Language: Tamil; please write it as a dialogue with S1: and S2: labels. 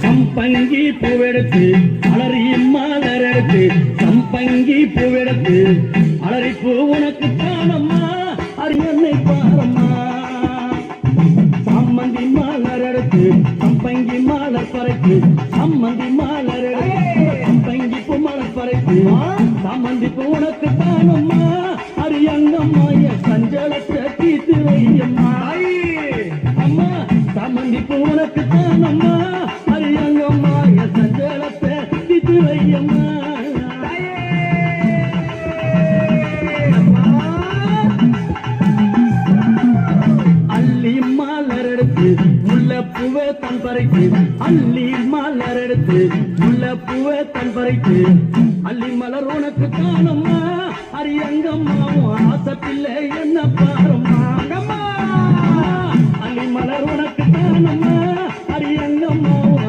S1: சம்பங்கி பூவெடுத்து அலறி மலர் எடுத்து சம்பங்கி பூவெடுத்து அலறி பூ உனக்கு தானம்மா அரியன்னை பாரம்மா சம்மந்தி மலர் எடுத்து சம்பங்கி மலர் பறைக்கு சம்மந்தி மலர் எடுத்து சம்பங்கி பூ மலர் பறைக்கு சம்மந்தி பூ உனக்கு தானம்மா அரியங்கம்மா என் சஞ்சலத்தை தீத்து வையம்மா அம்மா சம்மந்தி பூ உனக்கு தானம்மா அரியங்கம்மா என் சஞ்சலத்தை தீத்து வையம்மா முல்லப்பூவே தன் பறைக்கு அள்ளி மலர் எடுத்து முல்லப்பூவே தன் பறைக்கு அள்ளி மலர் உனக்கு தானம்மா அரியங்கம்மா ஆசை பிள்ளை என்ன பாரம்மா அள்ளி மலர் உனக்கு தானம்மா